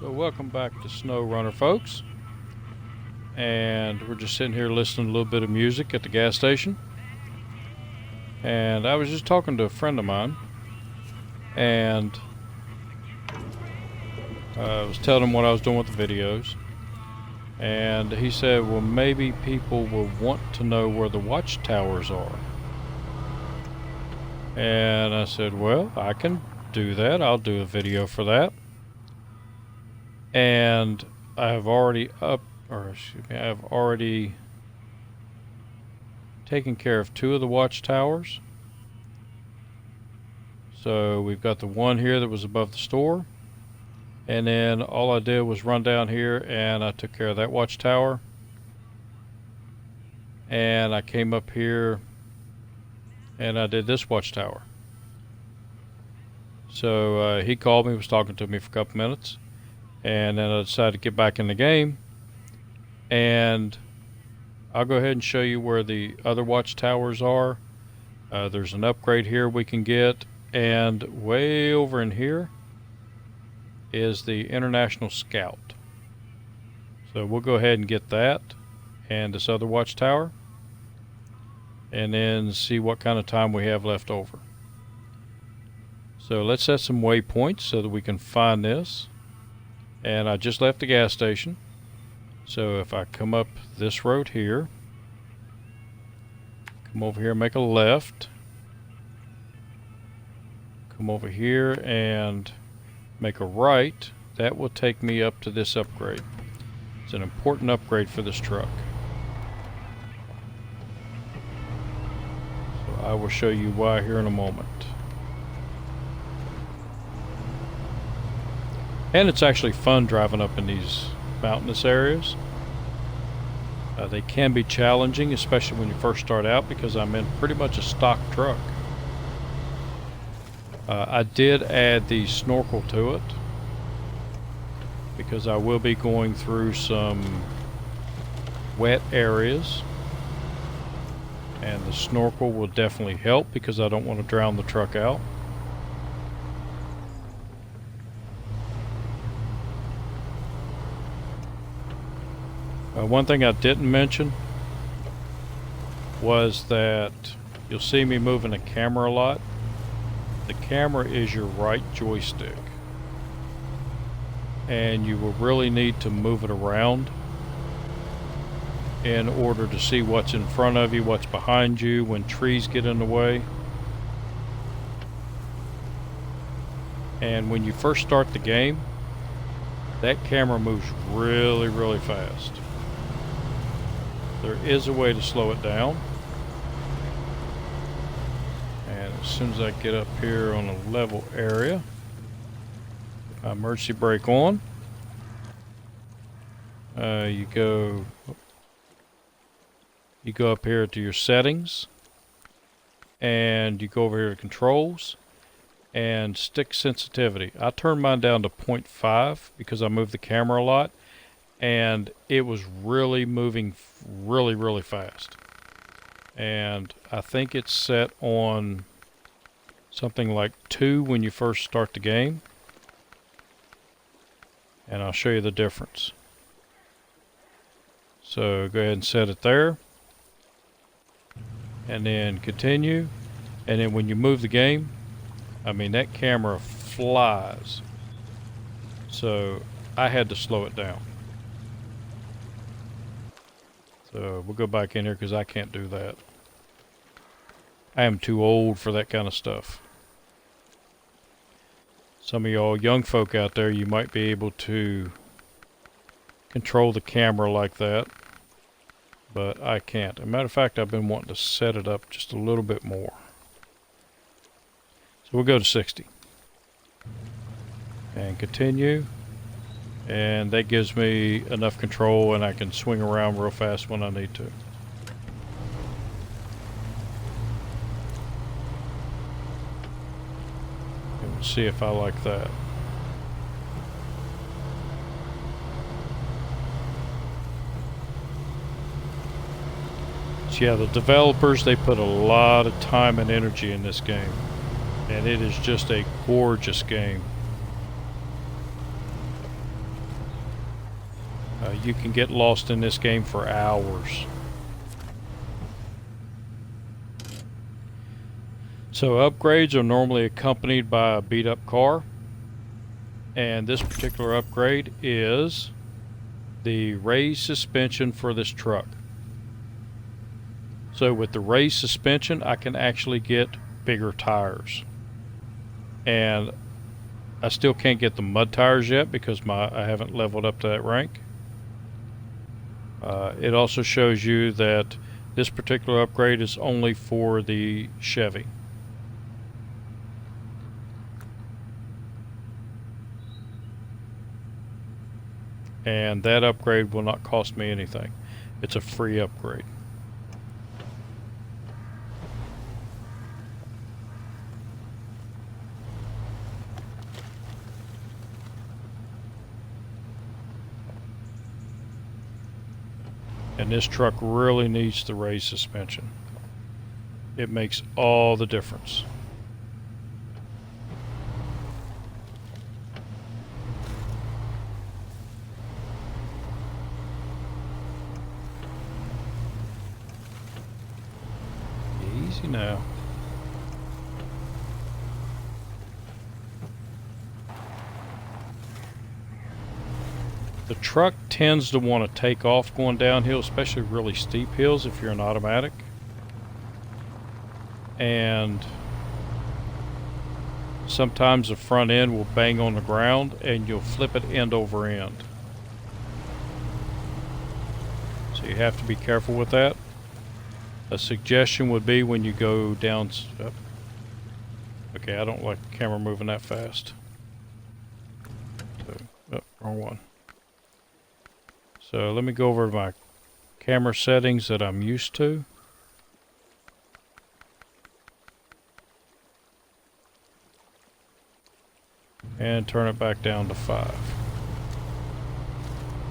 So welcome back to SnowRunner, folks. And we're just sitting here listening to a little bit of music at the gas station. And I was just talking to a friend of mine, and I was telling him what I was doing with the videos. And he said, well, maybe people will want to know where the watchtowers are. And I said, well, I can do that. I'll do a video for that. And I've already I've already taken care of 2 of the watchtowers. So we've got the one here that was above the store, and then all I did was run down here and I took care of that watchtower, and I came up here and I did this watchtower. So he called me, was talking to me for a couple minutes, and then I decided to get back in the game, and I'll go ahead and show you where the other watchtowers are. There's an upgrade here we can get, and way over in here is the International Scout. So we'll go ahead and get that and this other watchtower, and then see what kind of time we have left over. So let's set some waypoints so that we can find this. And I just left the gas station. So if I come up this road here, come over here, make a left, come over here and make a right, that will take me up to this upgrade. It's an important upgrade for this truck. So I will show you why here in a moment. And it's actually fun driving up in these mountainous areas. They can be challenging, especially when you first start out, because I'm in pretty much a stock truck. I did add the snorkel to it because I will be going through some wet areas, and the snorkel will definitely help because I don't want to drown the truck out. One thing I didn't mention was that you'll see me moving the camera a lot. The camera is your right joystick, and you will really need to move it around in order to see what's in front of you, what's behind you, when trees get in the way. And when you first start the game, that camera moves really, really fast. There is a way to slow it down. And as soon as I get up here on a level area, my emergency brake on, you go up here to your settings, and you go over here to controls and stick sensitivity. I turned mine down to 0.5 because I moved the camera a lot, and it was really moving really, really fast. And I think it's set on something like 2 when you first start the game, and I'll show you the difference. So go ahead and set it there, and then continue. And then when you move the game, I mean, that camera flies. So I had to slow it down. So we'll go back in here because I can't do that. I am too old for that kind of stuff. Some of y'all young folk out there, you might be able to control the camera like that, but I can't. As a matter of fact, I've been wanting to set it up just a little bit more. So we'll go to 60 and continue. And that gives me enough control, and I can swing around real fast when I need to. And we'll see if I like that. So yeah, the developers, they put a lot of time and energy in this game, and it is just a gorgeous game. You can get lost in this game for hours. So upgrades are normally accompanied by a beat up car, and this particular upgrade is the raised suspension for this truck. So with the raised suspension, I can actually get bigger tires, and I still can't get the mud tires yet because I haven't leveled up to that rank. It also shows you that this particular upgrade is only for the Chevy. And that upgrade will not cost me anything. It's a free upgrade. And this truck really needs the raised suspension. It makes all the difference. Easy now. The truck tends to want to take off going downhill, especially really steep hills if you're an automatic. And sometimes the front end will bang on the ground and you'll flip it end over end. So you have to be careful with that. A suggestion would be when you go down... Okay, I don't like the camera moving that fast. So, wrong one. So let me go over my camera settings that I'm used to. And turn it back down to 5.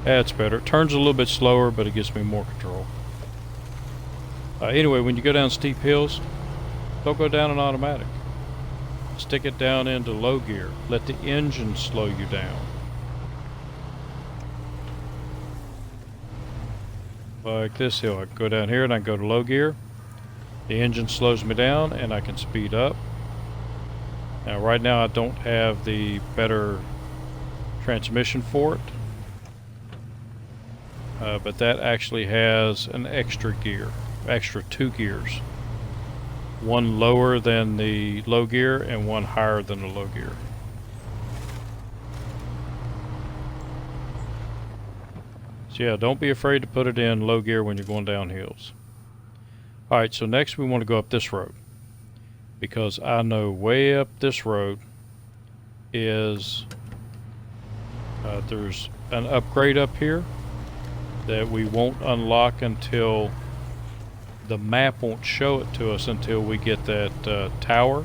That's better. It turns a little bit slower, but it gives me more control. Anyway, when you go down steep hills, don't go down in automatic. Stick it down into low gear. Let the engine slow you down. Like this hill, I can go down here and I can go to low gear. The engine slows me down and I can speed up. Now right now I don't have the better transmission for it, but that actually has an extra gear, extra 2 gears. One lower than the low gear and one higher than the low gear. So yeah, don't be afraid to put it in low gear when you're going down hills. Alright, so next we want to go up this road, because I know way up this road is there's an upgrade up here that we won't unlock until the map won't show it to us until we get that tower.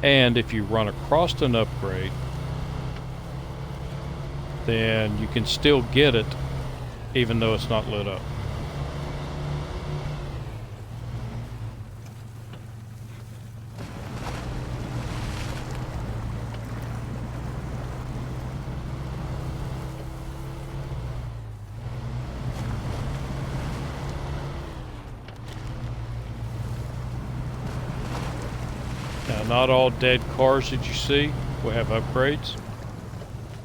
And if you run across an upgrade, then you can still get it even though it's not lit up. Now, not all dead cars that you see will have upgrades.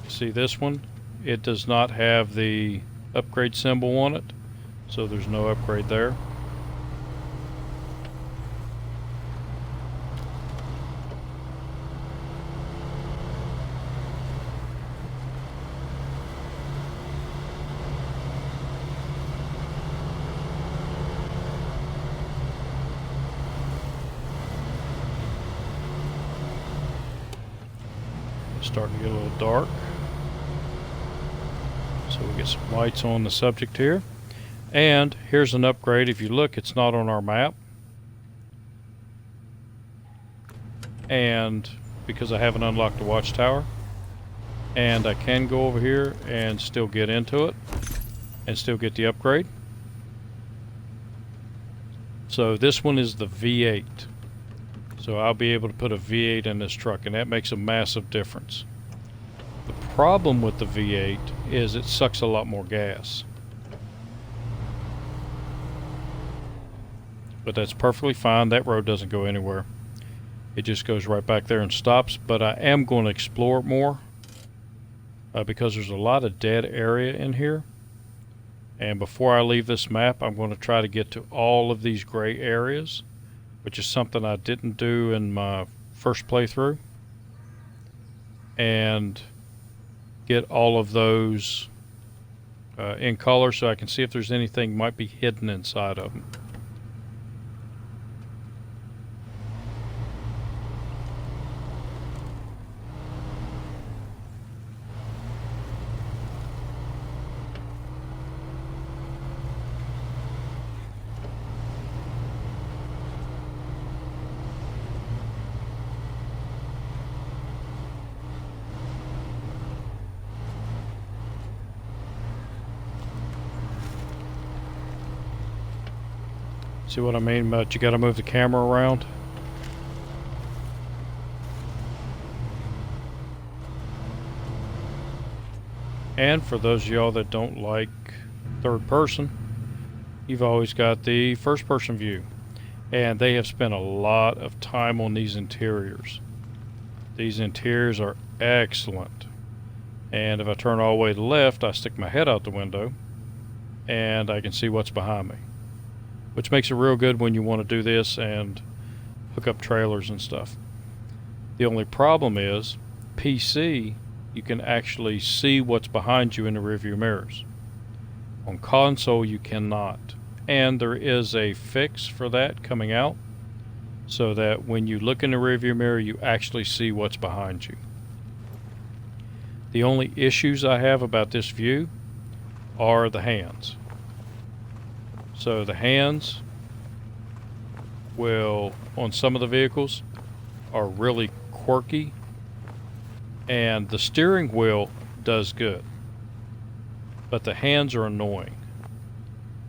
See this one? It does not have the upgrade symbol on it, so there's no upgrade there. It's starting to get a little dark. So we get some lights on the subject here. And here's an upgrade. If you look, it's not on our map. And because I haven't unlocked the watchtower. And I can go over here and still get into it and still get the upgrade. So this one is the V8. So I'll be able to put a V8 in this truck, and that makes a massive difference. The problem with the V8 is it sucks a lot more gas. But that's perfectly fine. That road doesn't go anywhere. It just goes right back there and stops. But I am going to explore it more because there's a lot of dead area in here. And before I leave this map, I'm going to try to get to all of these gray areas, which is something I didn't do in my first playthrough, and get all of those in color so I can see if there's anything might be hidden inside of them. See what I mean? But you got to move the camera around. And for those of y'all that don't like third person, you've always got the first person view. And they have spent a lot of time on these interiors. These interiors are excellent. And if I turn all the way to the left, I stick my head out the window and I can see what's behind me, which makes it real good when you want to do this and hook up trailers and stuff. The only problem is, PC, you can actually see what's behind you in the rearview mirrors. On console, you cannot. And there is a fix for that coming out, so that when you look in the rearview mirror, you actually see what's behind you. The only issues I have about this view are the hands. So the hands will, on some of the vehicles, are really quirky, and the steering wheel does good, but the hands are annoying,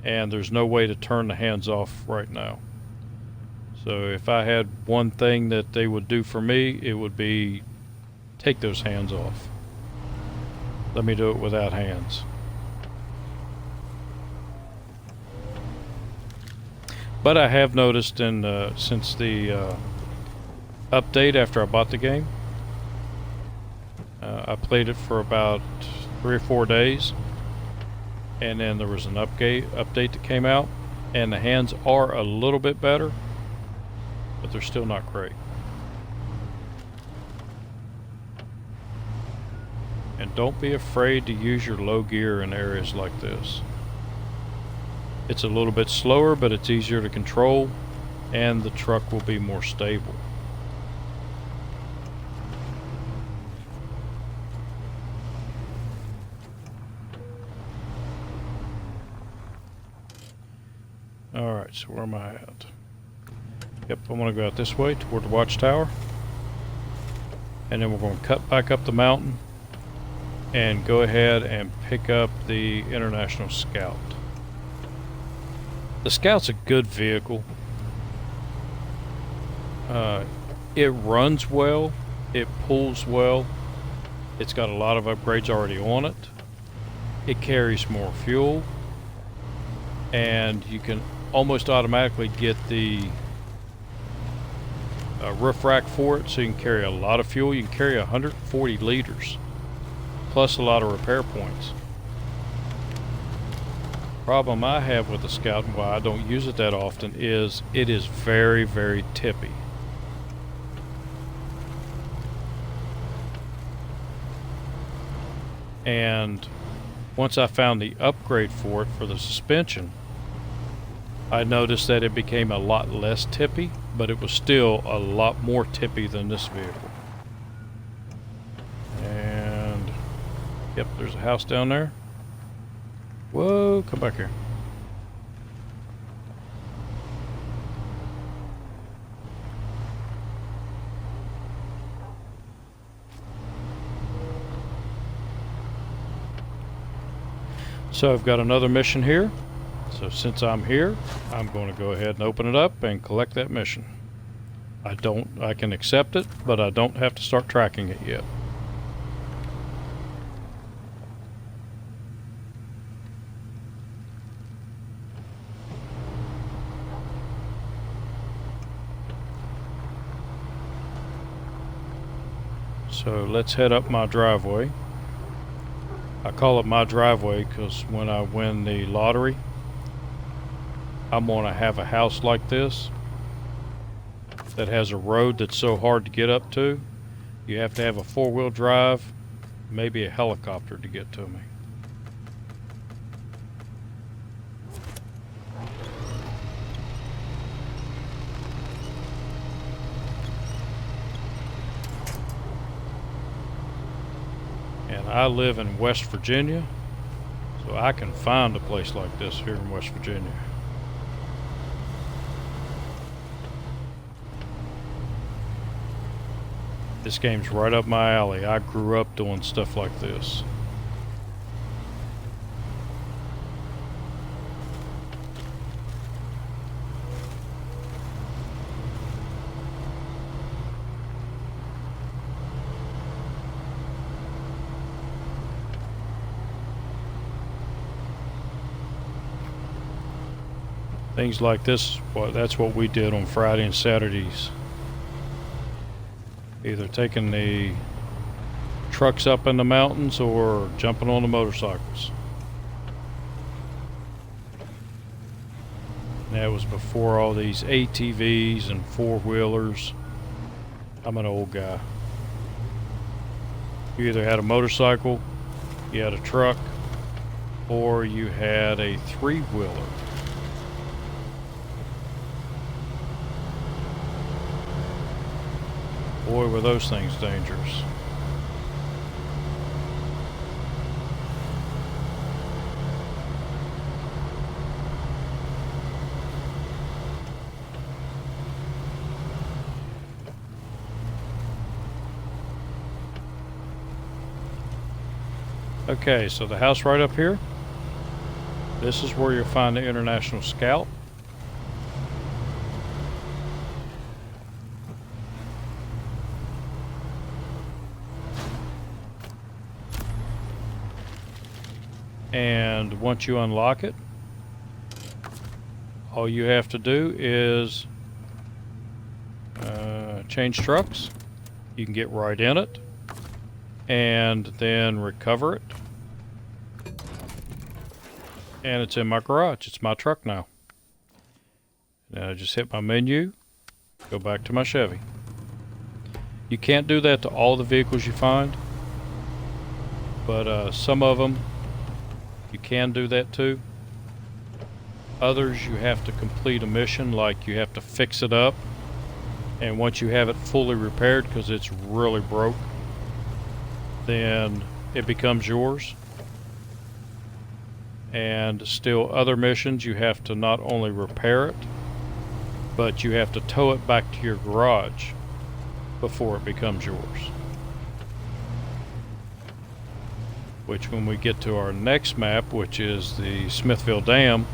and there's no way to turn the hands off right now. So if I had one thing that they would do for me, it would be take those hands off. Let me do it without hands. But I have noticed since the update after I bought the game, I played it for about 3 or 4 days, and then there was an update that came out, and the hands are a little bit better, but they're still not great. And don't be afraid to use your low gear in areas like this. It's a little bit slower, but it's easier to control, and the truck will be more stable. Alright, so where am I at? Yep, I want to go out this way toward the watchtower. And then we're going to cut back up the mountain and go ahead and pick up the International Scout. The Scout's a good vehicle. It runs well, it pulls well, it's got a lot of upgrades already on it, it carries more fuel, and you can almost automatically get the roof rack for it, so you can carry a lot of fuel. You can carry 140 liters, plus a lot of repair points. Problem I have with the Scout and why I don't use it that often is it is very, very tippy. And once I found the upgrade for it for the suspension, I noticed that it became a lot less tippy, but it was still a lot more tippy than this vehicle. And yep, there's a house down there. Whoa, come back here. So I've got another mission here. So since I'm here, I'm going to go ahead and open it up and collect that mission. I can accept it, but I don't have to start tracking it yet. So let's head up my driveway. I call it my driveway because when I win the lottery, I'm going to have a house like this that has a road that's so hard to get up to. You have to have a four-wheel drive, maybe a helicopter to get to me. And I live in West Virginia, so I can find a place like this here in West Virginia. This game's right up my alley. I grew up doing stuff like this. Things like this, well, that's what we did on Friday and Saturdays. Either taking the trucks up in the mountains or jumping on the motorcycles. And that was before all these ATVs and four-wheelers. I'm an old guy. You either had a motorcycle, you had a truck, or you had a three-wheeler. Boy, were those things dangerous. Okay, so the house right up here, this is where you'll find the International Scout. And once you unlock it, all you have to do is change trucks. You can get right in it and then recover it. And it's in my garage. It's my truck now. Now I just hit my menu, go back to my Chevy. You can't do that to all the vehicles you find, but some of them you can do that too. Others you have to complete a mission, like you have to fix it up, and once you have it fully repaired because it's really broke, then it becomes yours. And still other missions you have to not only repair it, but you have to tow it back to your garage before it becomes yours. Which when we get to our next map, which is the Smithville Dam,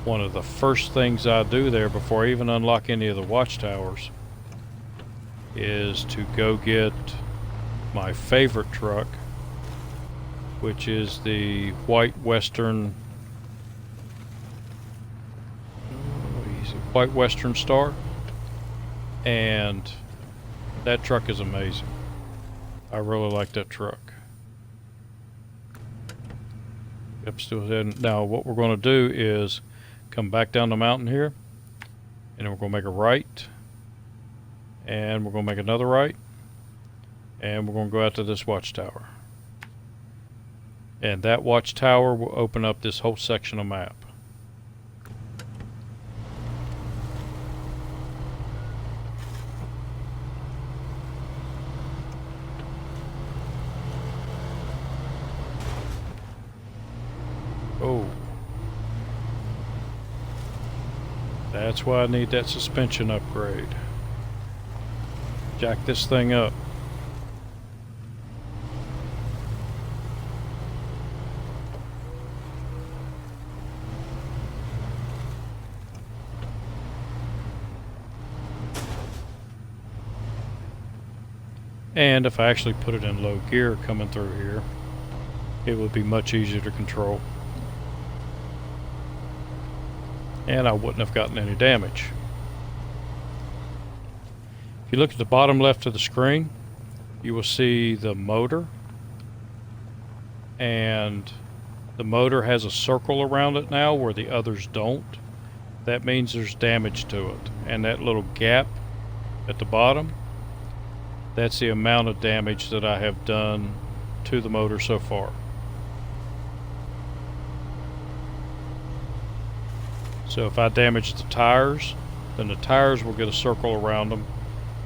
one of the first things I do there before I even unlock any of the watchtowers is to go get my favorite truck, which is the White Western Star, and that truck is amazing. I really like that truck. Yep, still heading. Now what we're going to do is come back down the mountain here, and then we're going to make a right, and we're going to make another right, and we're going to go out to this watchtower. And that watchtower will open up this whole section of map. Oh. That's why I need that suspension upgrade. Jack this thing up. And if I actually put it in low gear coming through here, it would be much easier to control. And I wouldn't have gotten any damage. If you look at the bottom left of the screen, you will see the motor, and the motor has a circle around it now where the others don't. That means there's damage to it, and that little gap at the bottom, that's the amount of damage that I have done to the motor so far. So if I damage the tires, then the tires will get a circle around them,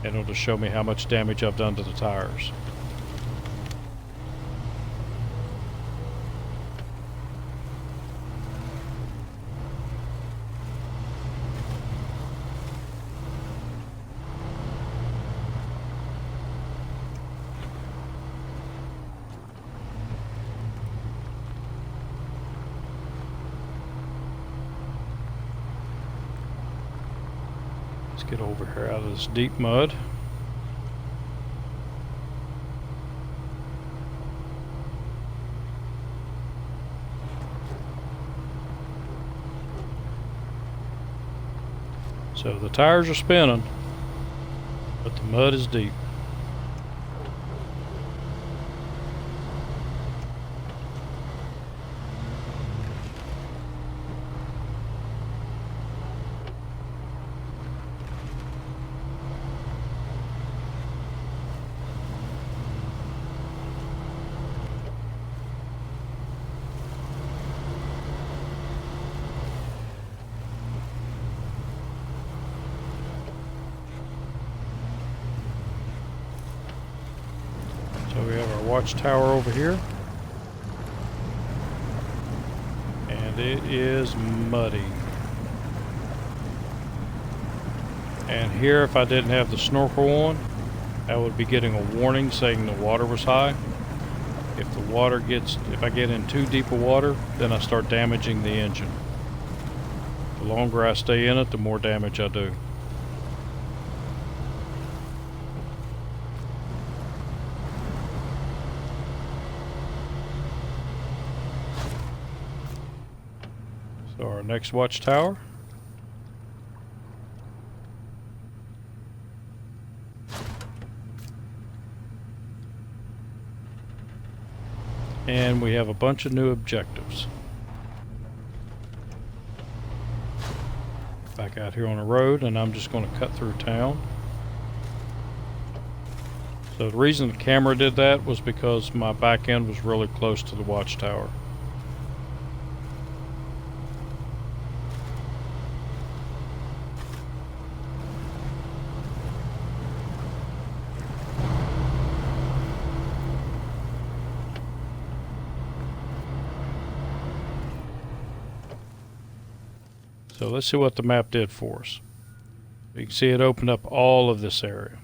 and it'll just show me how much damage I've done to the tires. Let's get over here out of this deep mud. So the tires are spinning, but the mud is deep. So we have our watchtower over here, and it is muddy. And here, if I didn't have the snorkel on, I would be getting a warning saying the water was high. If I get in too deep of water, then I start damaging the engine. The longer I stay in it, the more damage I do. So our next watchtower. And we have a bunch of new objectives. Back out here on the road, and I'm just going to cut through town. So the reason the camera did that was because my back end was really close to the watchtower. So let's see what the map did for us. You can see it opened up all of this area.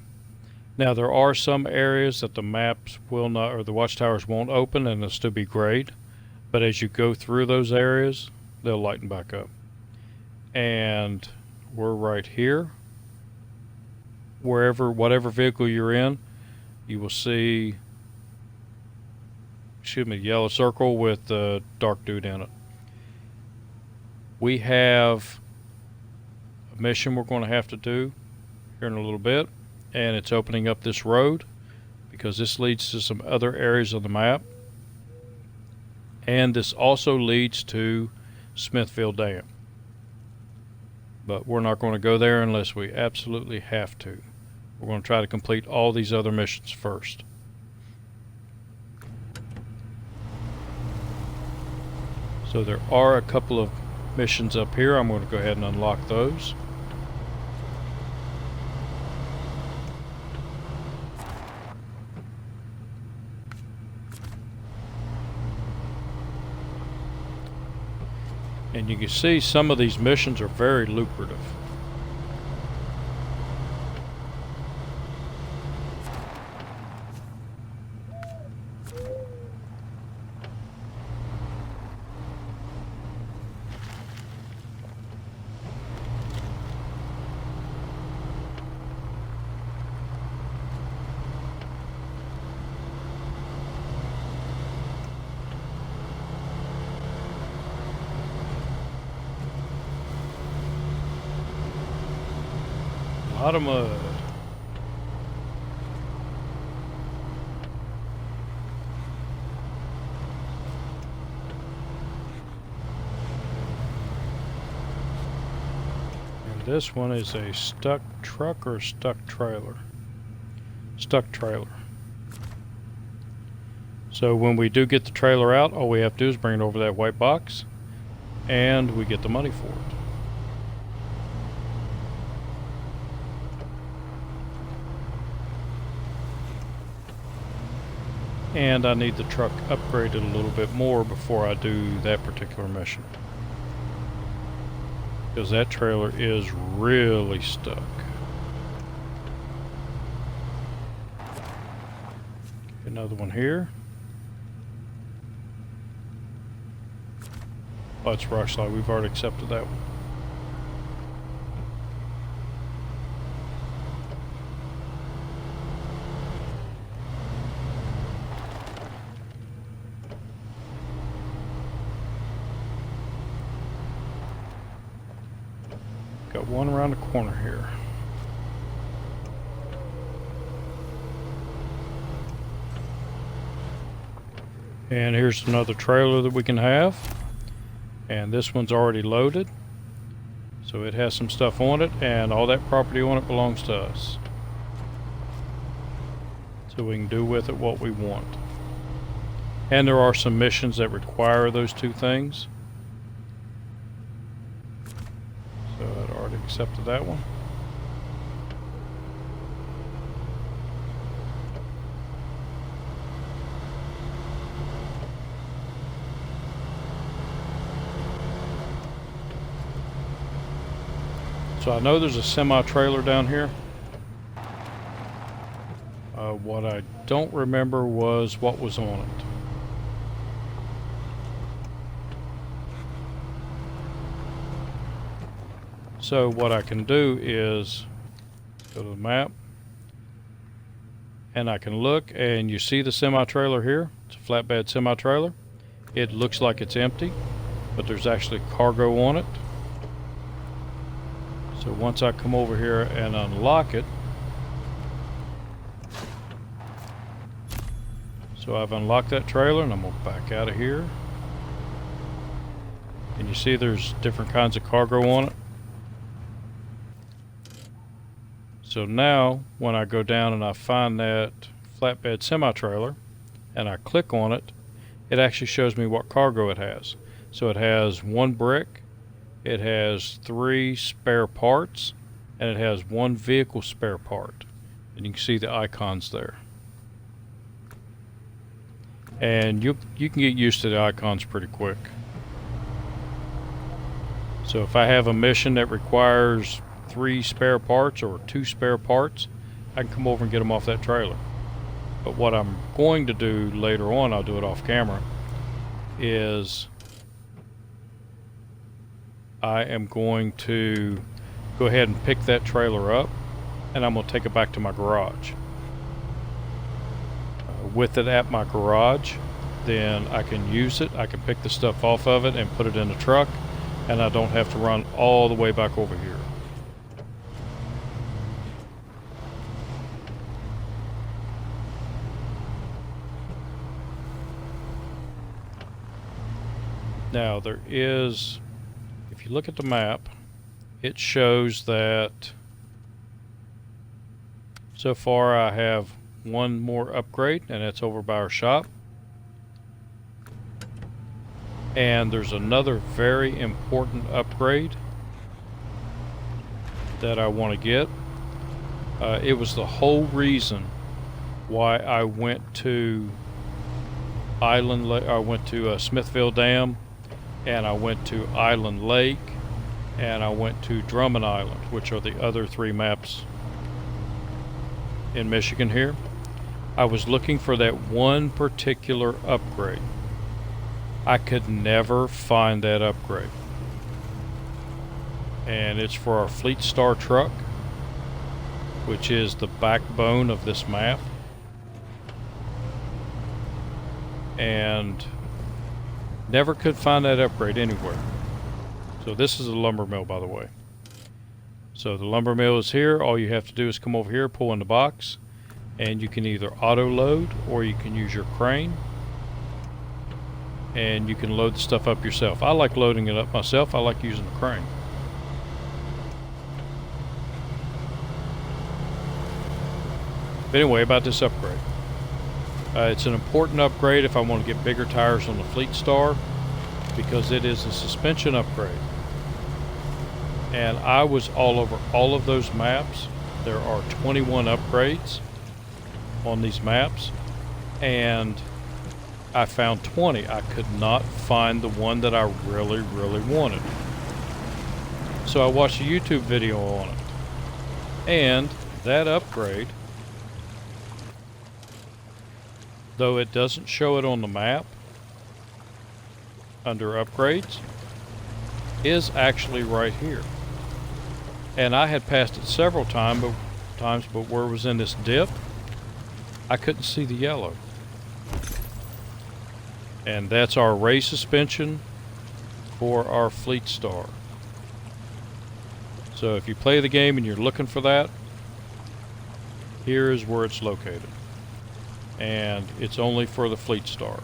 Now there are some areas that the maps will not, or the watchtowers won't open, and they'll still be grayed. But as you go through those areas, they'll lighten back up. And we're right here. Whatever vehicle you're in, you will see, yellow circle with the dark dude in it. We have a mission we're going to have to do here in a little bit, and it's opening up this road because this leads to some other areas of the map, and this also leads to Smithfield Dam. But we're not going to go there unless we absolutely have to. We're going to try to complete all these other missions first. So there are a couple of missions up here. I'm going to go ahead and unlock those. And you can see some of these missions are very lucrative. A lot of mud. This one is a stuck truck or stuck trailer? Stuck trailer. So when we do get the trailer out, all we have to do is bring it over that white box and we get the money for it. And I need the truck upgraded a little bit more before I do that particular mission, because that trailer is really stuck. Another one here. Oh, it's rock slide. We've already accepted that one. Got one around the corner here. And here's another trailer that we can have. And this one's already loaded. So it has some stuff on it, and all that property on it belongs to us. So we can do with it what we want. And there are some missions that require those two things. So I'd already accepted that one. So I know there's a semi-trailer down here. What I don't remember was what was on it. So what I can do is go to the map and I can look, and you see the semi-trailer here. It's a flatbed semi-trailer. It looks like it's empty, but there's actually cargo on it. So once I come over here and unlock it, so I've unlocked that trailer, and I'm going to back out of here. And you see there's different kinds of cargo on it. So now when I go down and I find that flatbed semi-trailer and I click on it, it actually shows me what cargo it has. So it has 1 brick, it has 3 spare parts, and it has 1 vehicle spare part. And you can see the icons there. And you can get used to the icons pretty quick. So if I have a mission that requires 3 spare parts or 2 spare parts, I can come over and get them off that trailer. But what I'm going to do later on, I'll do it off camera, is I am going to go ahead and pick that trailer up, and I'm going to take it back to my garage. With it at my garage, then I can use it. I can pick the stuff off of it and put it in the truck, and I don't have to run all the way back over here. Now there is, if you look at the map, it shows that so far I have 1 more upgrade, and that's over by our shop. And there's another very important upgrade that I want to get. It was the whole reason why I went to Smithville Dam, and I went to Island Lake, and I went to Drummond Island, which are the other 3 maps in Michigan here. I was looking for that one particular upgrade. I could never find that upgrade. And it's for our Fleet Star truck, which is the backbone of this map. And never could find that upgrade anywhere. So this is a lumber mill, by the way. So the lumber mill is here. All you have to do is come over here, pull in the box, and you can either auto load or you can use your crane, and you can load the stuff up yourself. I like loading it up myself. I like using the crane. But anyway, about this upgrade. It's an important upgrade if I want to get bigger tires on the Fleet Star, because it is a suspension upgrade. And I was all over all of those maps. There are 21 upgrades on these maps, and I found 20. I could not find the one that I really, really wanted. So I watched a YouTube video on it. And that upgrade, though it doesn't show it on the map under upgrades, is actually right here. And I had passed it several times, but where it was in this dip, I couldn't see the yellow. And that's our ray suspension for our Fleet Star. So if you play the game and you're looking for that, here is where it's located. And it's only for the Fleet Star.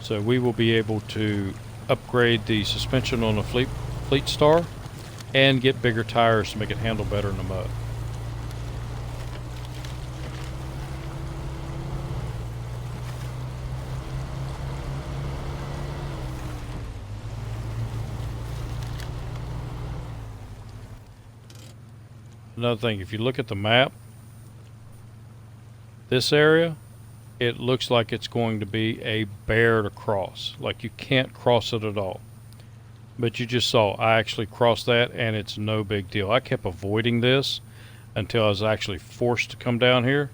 So we will be able to upgrade the suspension on the Fleet Star and get bigger tires to make it handle better in the mud. Another thing, if you look at the map, this area, it looks like it's going to be a bear to cross. Like you can't cross it at all. But you just saw, I actually crossed that and it's no big deal. I kept avoiding this until I was actually forced to come down here.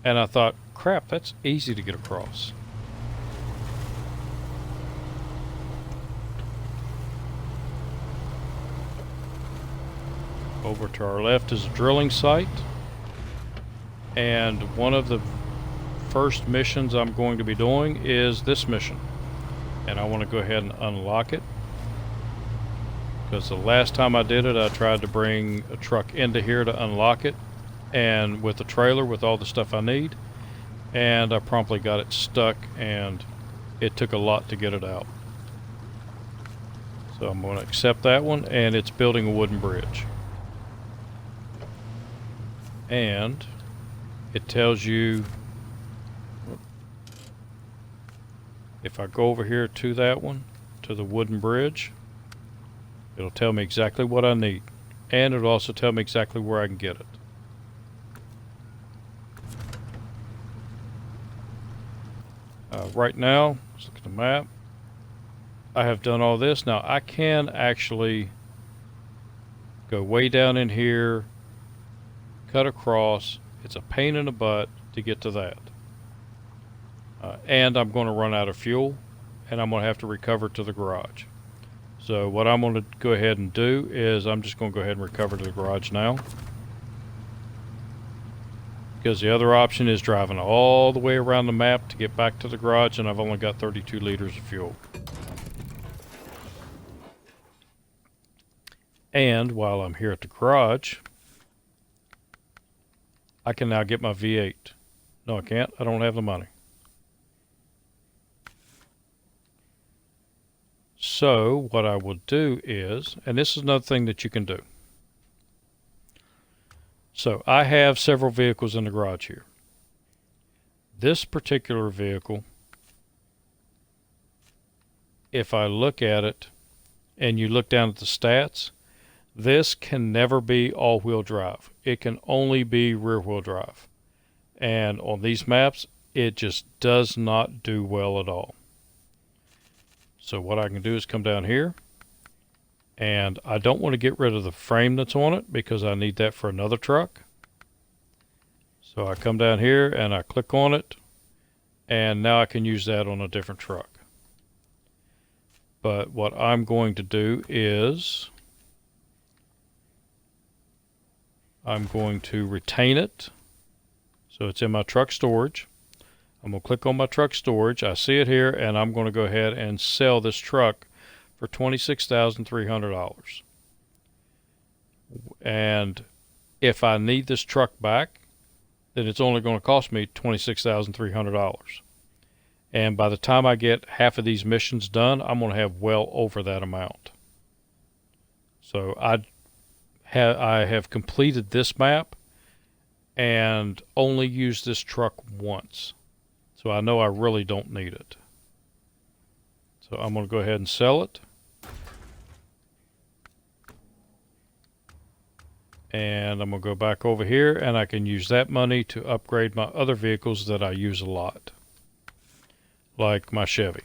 And I thought, crap, that's easy to get across. Over to our left is a drilling site. And one of the first missions I'm going to be doing is this mission. And I want to go ahead and unlock it. Because the last time I did it, I tried to bring a truck into here to unlock it, and with a trailer with all the stuff I need, and I promptly got it stuck, and it took a lot to get it out. So I'm going to accept that one, and it's building a wooden bridge. And it tells you, if I go over here to that one, to the wooden bridge, it'll tell me exactly what I need. And it'll also tell me exactly where I can get it. Right now, let's look at the map. I have done all this. Now I can actually go way down in here, cut across. It's a pain in the butt to get to that. And I'm going to run out of fuel, and I'm going to have to recover to the garage. So what I'm going to go ahead and do is I'm just going to go ahead and recover to the garage now. Because the other option is driving all the way around the map to get back to the garage, and I've only got 32 liters of fuel. And while I'm here at the garage, I can now get my V8. No, I can't. I don't have the money. So what I will do is, and this is another thing that you can do. So I have several vehicles in the garage here. This particular vehicle, if I look at it and you look down at the stats, this can never be all-wheel drive. It can only be rear-wheel drive. And on these maps, it just does not do well at all. So what I can do is come down here, and I don't want to get rid of the frame that's on it because I need that for another truck. So I come down here and I click on it, and now I can use that on a different truck. But what I'm going to do is I'm going to retain it. So it's in my truck storage. I'm going to click on my truck storage. I see it here, and I'm going to go ahead and sell this truck for $26,300. And if I need this truck back, then it's only going to cost me $26,300. And by the time I get half of these missions done, I'm going to have well over that amount. So I have completed this map, and only use this truck once. So I know I really don't need it. So I'm going to go ahead and sell it. And I'm going to go back over here, and I can use that money to upgrade my other vehicles that I use a lot, like my Chevy.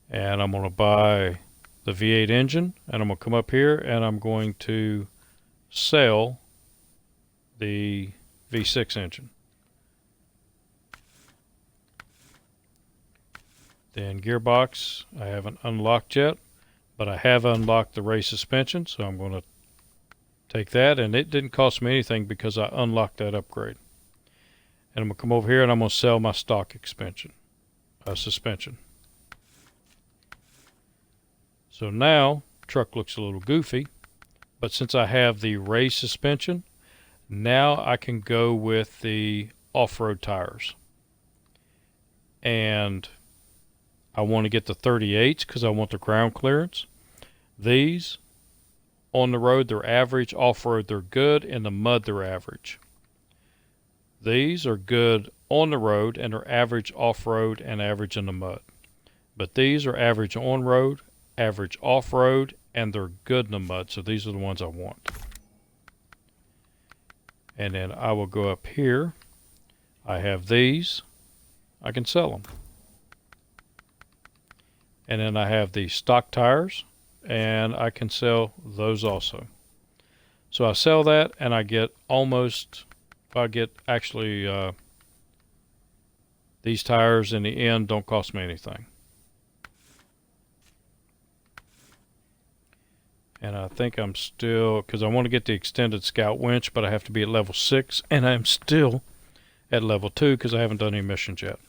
And I'm going to buy the V8 engine, and I'm going to come up here and I'm going to sell the V6 engine. Then gearbox, I haven't unlocked yet, but I have unlocked the race suspension, so I'm going to take that, and it didn't cost me anything because I unlocked that upgrade. And I'm going to come over here and I'm going to sell my stock suspension. So now, truck looks a little goofy, but since I have the race suspension, now I can go with the off-road tires. And I want to get the 38s because I want the ground clearance. These, on the road, they're average. Off-road, they're good. In the mud, they're average. These are good on the road, and they're average off-road and average in the mud. But these are average on-road, average off-road, and they're good in the mud. So these are the ones I want. And then I will go up here. I have these. I can sell them. And then I have the stock tires, and I can sell those also. So I sell that, and I get almost, I get actually, these tires in the end don't cost me anything. And I think I'm still, because I want to get the extended scout winch, but I have to be at level 6, and I'm still at level 2 because I haven't done any missions yet.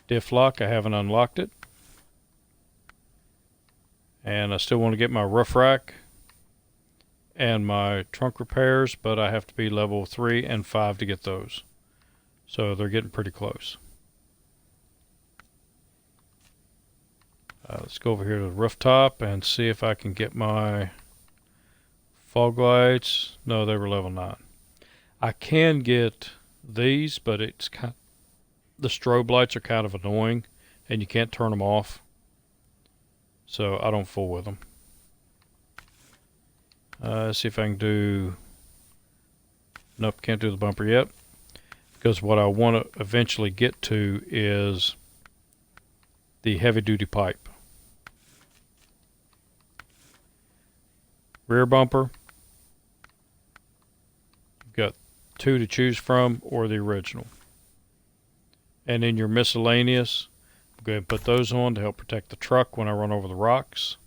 Diff lock, I haven't unlocked it. And I still want to get my roof rack and my trunk repairs, but I have to be level 3 and 5 to get those. So they're getting pretty close. Let's go over here to the rooftop and see if I can get my fog lights. No, they were level 9. I can get these, but it's kind of, the strobe lights are kind of annoying and you can't turn them off. So I don't fool with them. Let's see if I can do... Nope, can't do the bumper yet. Because what I want to eventually get to is the heavy duty pipe. Rear bumper. You've got 2 to choose from, or the original. And in your miscellaneous, go ahead and put those on to help protect the truck when I run over the rocks.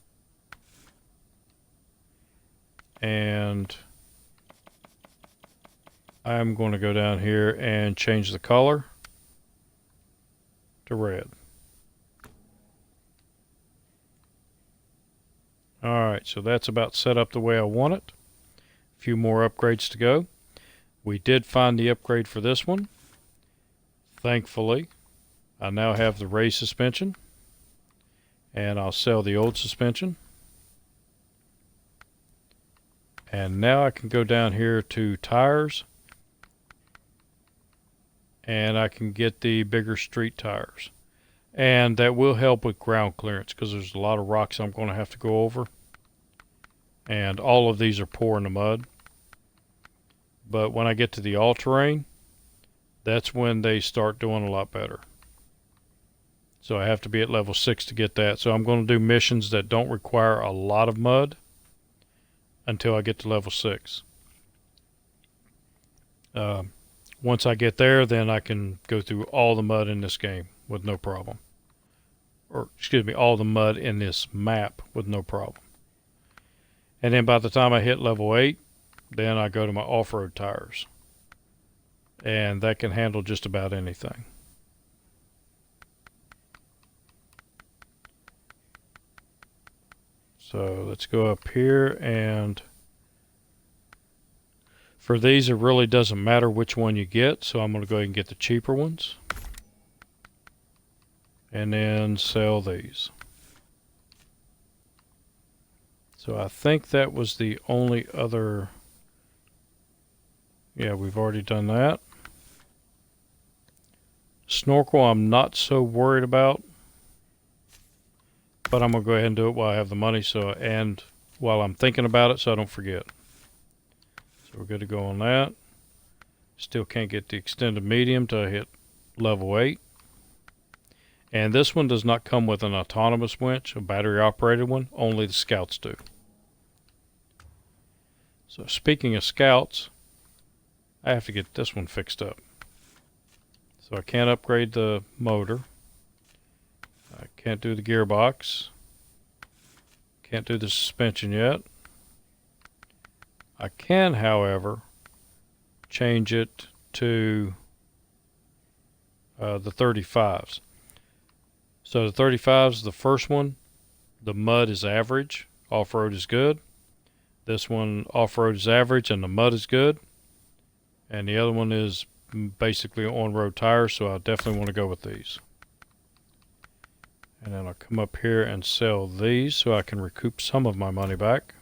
And I'm going to go down here and change the color to red. Alright, so that's about set up the way I want it. A few more upgrades to go. We did find the upgrade for this one. Thankfully, I now have the race suspension, and I'll sell the old suspension. And now I can go down here to tires, and I can get the bigger street tires. And that will help with ground clearance because there's a lot of rocks I'm going to have to go over. And all of these are poor in the mud. But when I get to the all-terrain, that's when they start doing a lot better. So I have to be at level 6 to get that. So I'm going to do missions that don't require a lot of mud until I get to level 6. Once I get there, then I can go through all the mud in this game with no problem. Or, excuse me, all the mud in this map with no problem. And then by the time I hit level 8, then I go to my off-road tires. And that can handle just about anything. So let's go up here, and for these it really doesn't matter which one you get, so I'm going to go ahead and get the cheaper ones and then sell these. So I think that was the only other Yeah, we've already done that. Snorkel I'm not so worried about, but I'm going to go ahead and do it while I have the money, and while I'm thinking about it so I don't forget. So we're good to go on that. Still can't get the extended medium till I hit level 8. And this one does not come with an autonomous winch, a battery operated one, only the scouts do. So speaking of scouts, I have to get this one fixed up. So I can't upgrade the motor. I can't do the gearbox. Can't do the suspension yet. I can, however, change it to the 35s. So the 35s, the first one, the mud is average, off-road is good. This one, off-road is average and the mud is good. And the other one is basically on-road tires, so I definitely want to go with these. And then I'll come up here and sell these so I can recoup some of my money back.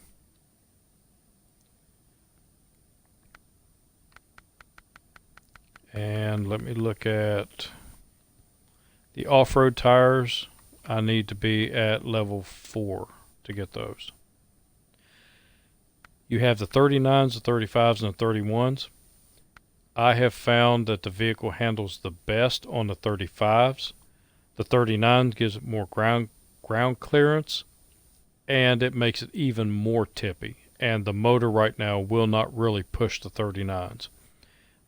And let me look at the off-road tires. I need to be at level 4 to get those. You have the 39s, the 35s, and the 31s. I have found that the vehicle handles the best on the 35s. The 39 gives it more ground clearance, and it makes it even more tippy. And the motor right now will not really push the 39s.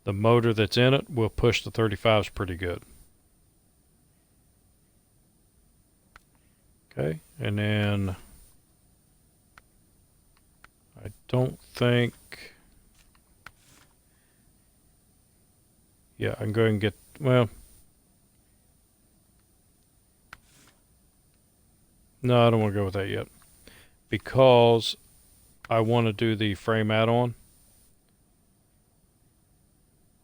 The motor that's in it will push the 35s pretty good. Okay, and then I don't think, yeah, I can go ahead and get, well, no, I don't want to go with that yet, because I want to do the frame add-on.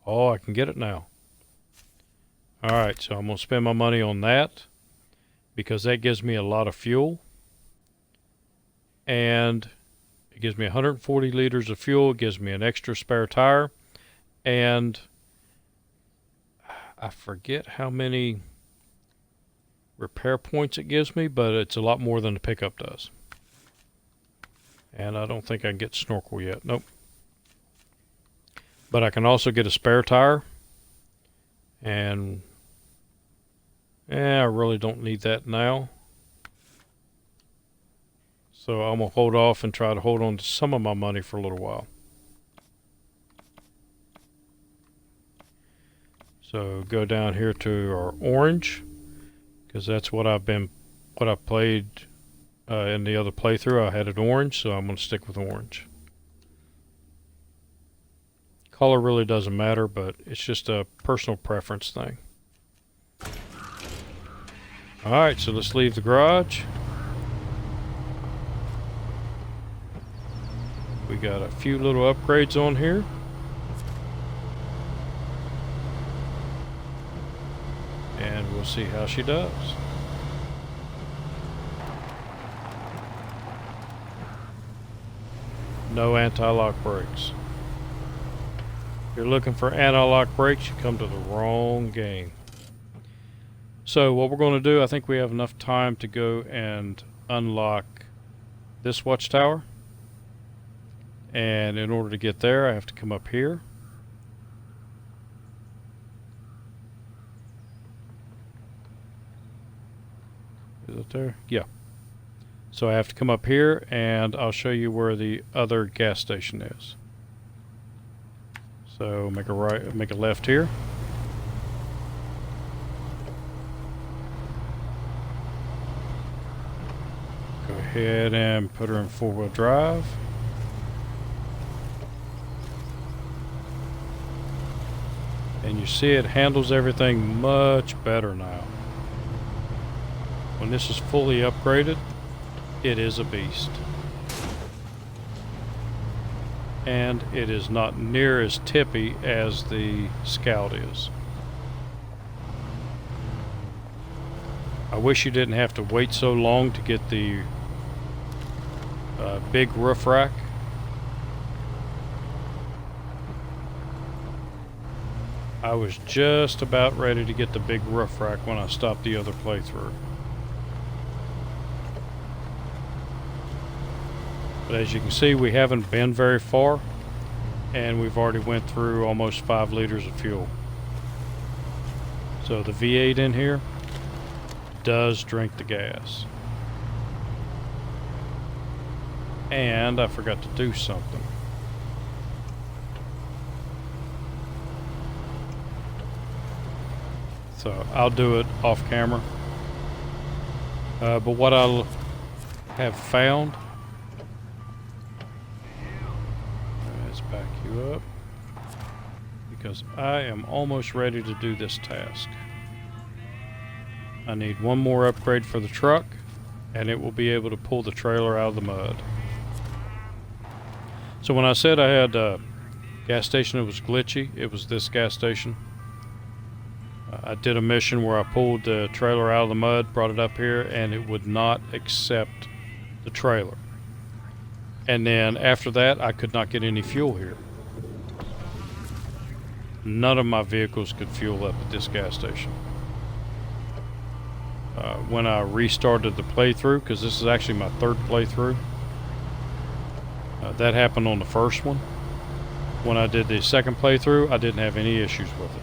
Oh, I can get it now. Alright, so I'm going to spend my money on that, because that gives me a lot of fuel, and it gives me 140 liters of fuel. It gives me an extra spare tire, and I forget how many repair points it gives me, but it's a lot more than the pickup does. And I don't think I can get snorkel yet. Nope. But I can also get a spare tire, and I really don't need that now. So I'm going to hold off and try to hold on to some of my money for a little while. So go down here to our orange, because that's what I played in the other playthrough. I had it orange, so I'm going to stick with orange. Color really doesn't matter, but it's just a personal preference thing. Alright, so let's leave the garage. We got a few little upgrades on here. And we'll see how she does. No anti-lock brakes. If you're looking for anti-lock brakes, you come to the wrong game. So what we're going to do, I think we have enough time to go and unlock this watchtower. And in order to get there, I have to come up here. Is it there? Yeah. So I have to come up here, and I'll show you where the other gas station is. So make a left here. Go ahead and put her in 4-wheel drive. And you see it handles everything much better now. When this is fully upgraded, it is a beast. And it is not near as tippy as the Scout is. I wish you didn't have to wait so long to get the big roof rack. I was just about ready to get the big roof rack when I stopped the other playthrough. But as you can see, we haven't been very far, and we've already went through almost 5 liters of fuel. So the V8 in here does drink the gas. And I forgot to do something. So I'll do it off camera. But what I have found, let's back you up, because I am almost ready to do this task. I need one more upgrade for the truck, and it will be able to pull the trailer out of the mud. So when I said I had a gas station that was glitchy, it was this gas station. I did a mission where I pulled the trailer out of the mud, brought it up here, and it would not accept the trailer. And then after that, I could not get any fuel here. None of my vehicles could fuel up at this gas station. When I restarted the playthrough, because this is actually my 3rd playthrough, that happened on the first one. When I did the 2nd playthrough, I didn't have any issues with it.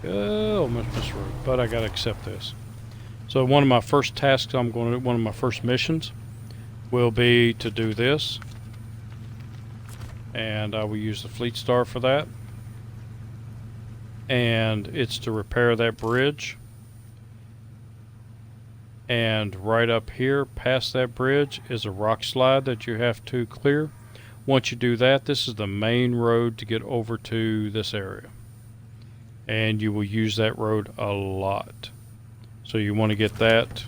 Oh, Mr. Root, but I gotta accept this. So one of my first tasks I'm going to do, one of my first missions, will be to do this. And I will use the Fleet Star for that. And it's to repair that bridge. And right up here, past that bridge, is a rock slide that you have to clear. Once you do that, this is the main road to get over to this area. And you will use that road a lot. So you want to get that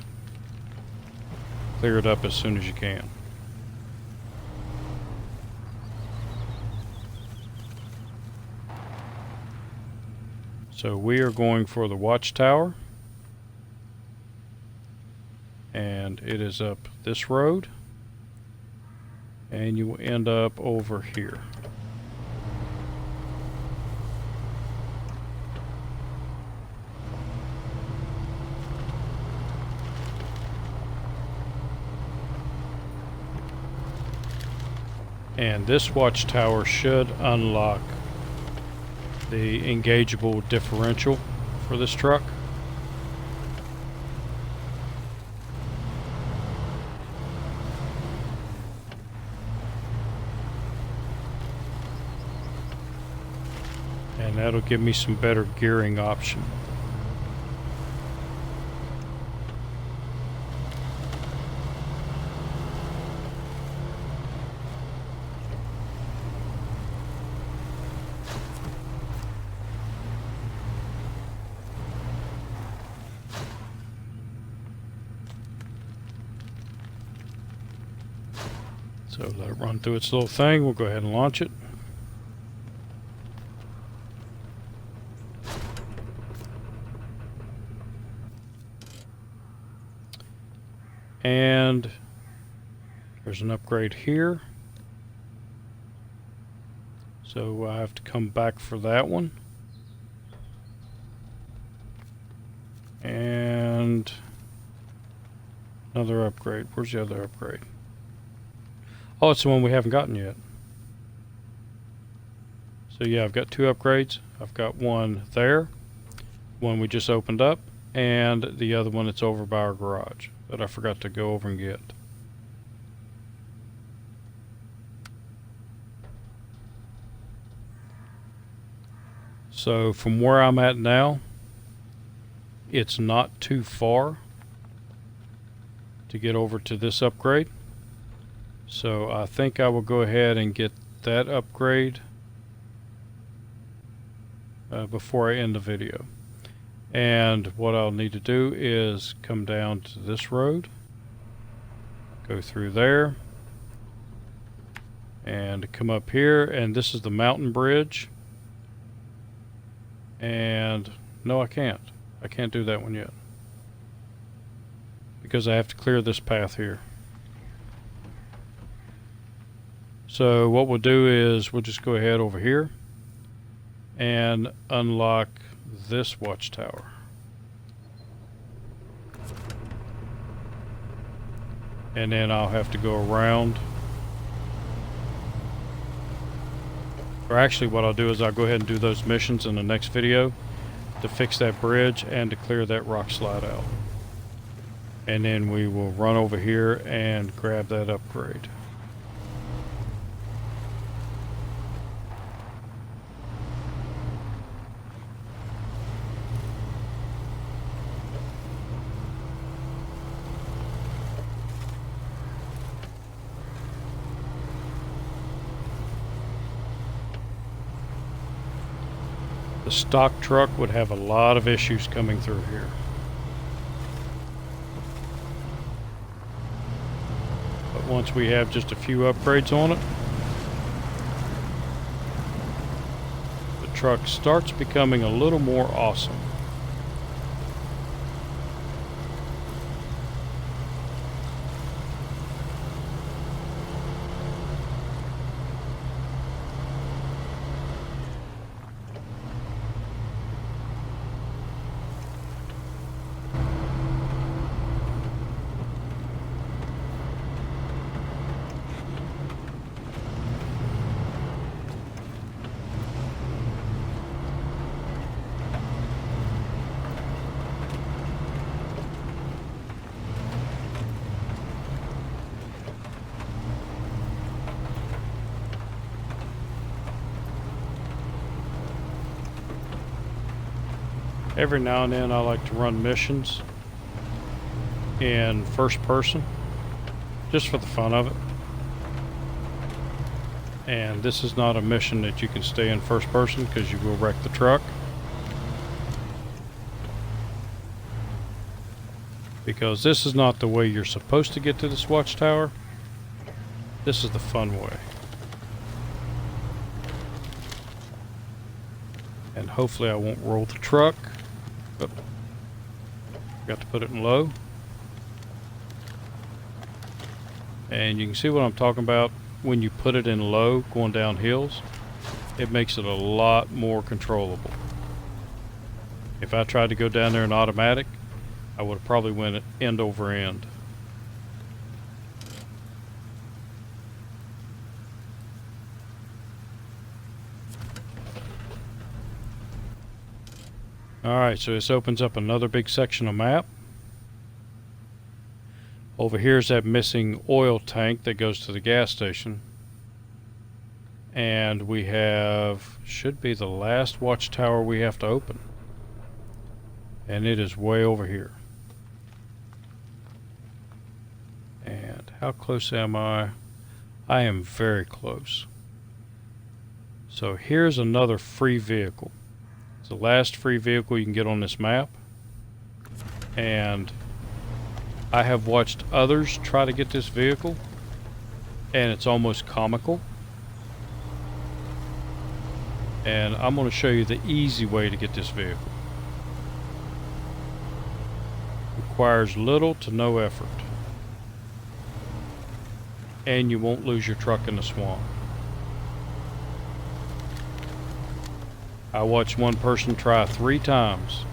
cleared up as soon as you can. So we are going for the watchtower. And it is up this road. And you will end up over here. And this watchtower should unlock the engageable differential for this truck. And that'll give me some better gearing option. So let it run through its little thing. We'll go ahead and launch it. And there's an upgrade here. So I have to come back for that one. And another upgrade. Where's the other upgrade? Oh, it's the one we haven't gotten yet. So yeah, I've got 2 upgrades. I've got one there, one we just opened up, and the other one that's over by our garage that I forgot to go over and get. So from where I'm at now, it's not too far to get over to this upgrade. So I think I will go ahead and get that upgrade before I end the video. And what I'll need to do is come down to this road, go through there, and come up here, and this is the mountain bridge. And no, I can't do that one yet, because I have to clear this path here. So what we'll do is we'll just go ahead over here and unlock this watchtower. And then I'll have to go around. Or actually what I'll do is I'll go ahead and do those missions in the next video to fix that bridge and to clear that rock slide out. And then we will run over here and grab that upgrade. The stock truck would have a lot of issues coming through here. But once we have just a few upgrades on it, the truck starts becoming a little more awesome. Every now and then I like to run missions in first person, just for the fun of it. And this is not a mission that you can stay in first person, because you will wreck the truck. Because this is not the way you're supposed to get to this watchtower. This is the fun way. And hopefully I won't roll the truck. But got to put it in low. And you can see what I'm talking about. When you put it in low going down hills, it makes it a lot more controllable. If I tried to go down there in automatic, I would have probably went end over end. Alright, so this opens up another big section of map. Over here is that missing oil tank that goes to the gas station. And we have, should be the last watchtower we have to open. And it is way over here. And how close am I? I am very close. So here's another free vehicle. It's the last free vehicle you can get on this map. And I have watched others try to get this vehicle, and it's almost comical. And I'm going to show you the easy way to get this vehicle. Requires little to no effort. And you won't lose your truck in the swamp. I watched one person try 3 times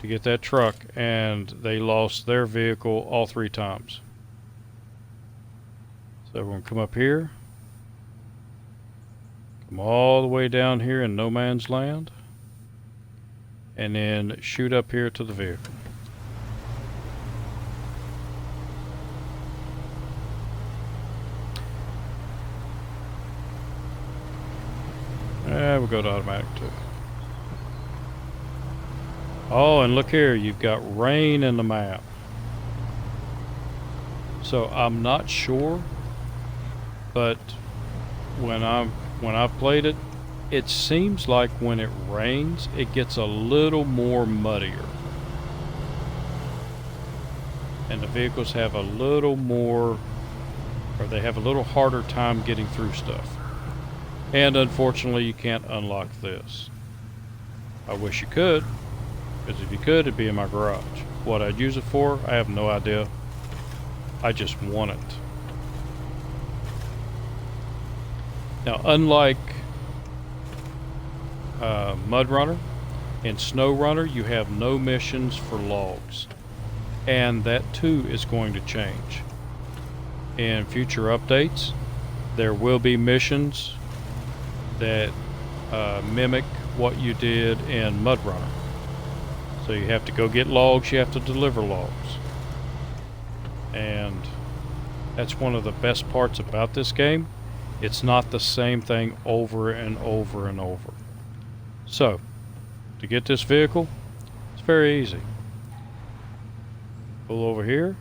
to get that truck, and they lost their vehicle all 3 times. So we're going to come up here, come all the way down here in no man's land, and then shoot up here to the vehicle. We'll go to automatic too. Oh, and look here, you've got rain in the map. So I'm not sure, but when I've played it, it seems like when it rains, it gets a little more muddier. And the vehicles have a little more, or they have a little harder time getting through stuff. And unfortunately, you can't unlock this. I wish you could, because if you could, it'd be in my garage. What I'd use it for, I have no idea. I just want it. Now, unlike MudRunner and SnowRunner, you have no missions for logs. And that too is going to change. In future updates, there will be missions that mimic what you did in MudRunner. So you have to go get logs, you have to deliver logs. And that's one of the best parts about this game. It's not the same thing over and over and over. So, to get this vehicle, it's very easy. Pull over here,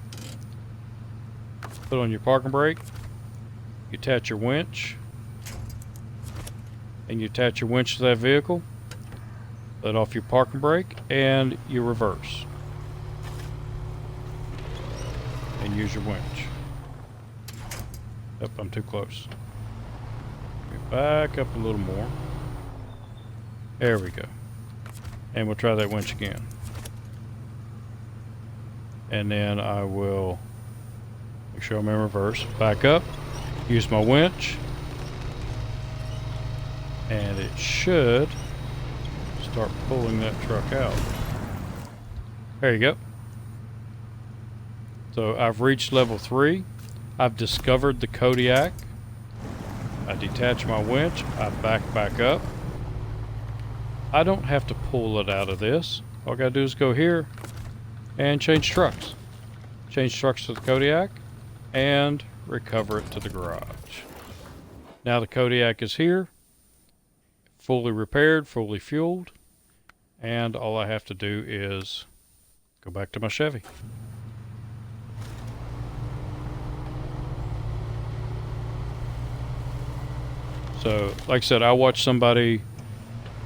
put on your parking brake, you attach your winch, and you attach your winch to that vehicle, let off your parking brake, and you reverse. And use your winch. Yep, I'm too close. Back up a little more. There we go. And we'll try that winch again. And then I will make sure I'm in reverse. Back up. Use my winch. And it should start pulling that truck out. There you go. So I've reached level 3. I've discovered the Kodiak. I detach my winch. I back up. I don't have to pull it out of this. All I gotta do is go here and change trucks. Change trucks to the Kodiak and recover it to the garage. Now the Kodiak is here, fully repaired, fully fueled, and all I have to do is go back to my Chevy. So, like I said, I watched somebody,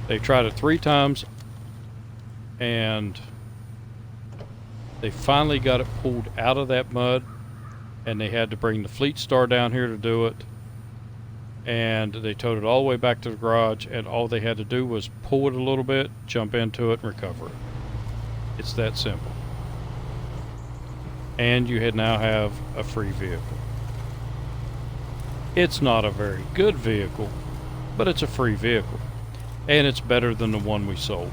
they tried it 3 times, and they finally got it pulled out of that mud, and they had to bring the Fleet Star down here to do it, and they towed it all the way back to the garage, and all they had to do was pull it a little bit, jump into it, and recover it. It's that simple. And you now have a free vehicle. It's not a very good vehicle, but it's a free vehicle. And it's better than the one we sold.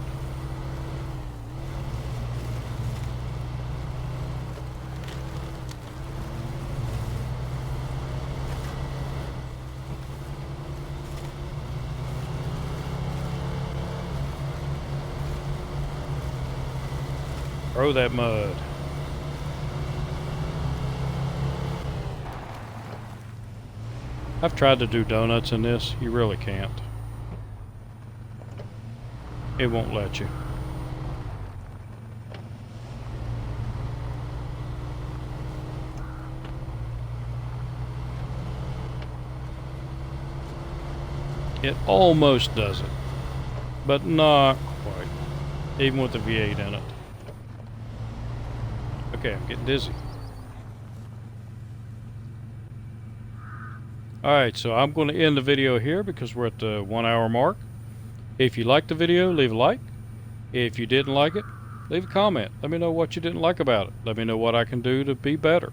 Throw that mud. I've tried to do donuts in this. You really can't. It won't let you. It almost does it, but not quite, even with the V8 in it. Okay, I'm getting dizzy. Alright, so I'm going to end the video here because we're at the 1 hour mark. If you liked the video, leave a like. If you didn't like it, leave a comment. Let me know what you didn't like about it. Let me know what I can do to be better.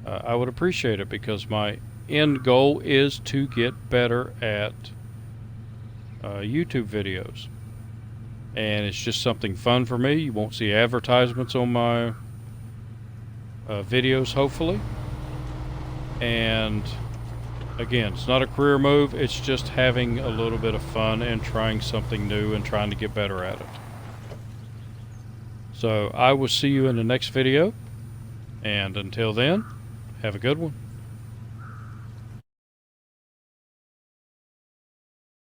I would appreciate it because my end goal is to get better at YouTube videos. And it's just something fun for me. You won't see advertisements on my videos, hopefully. And again, it's not a career move. It's just having a little bit of fun and trying something new and trying to get better at it. So I will see you in the next video. And until then, have a good one.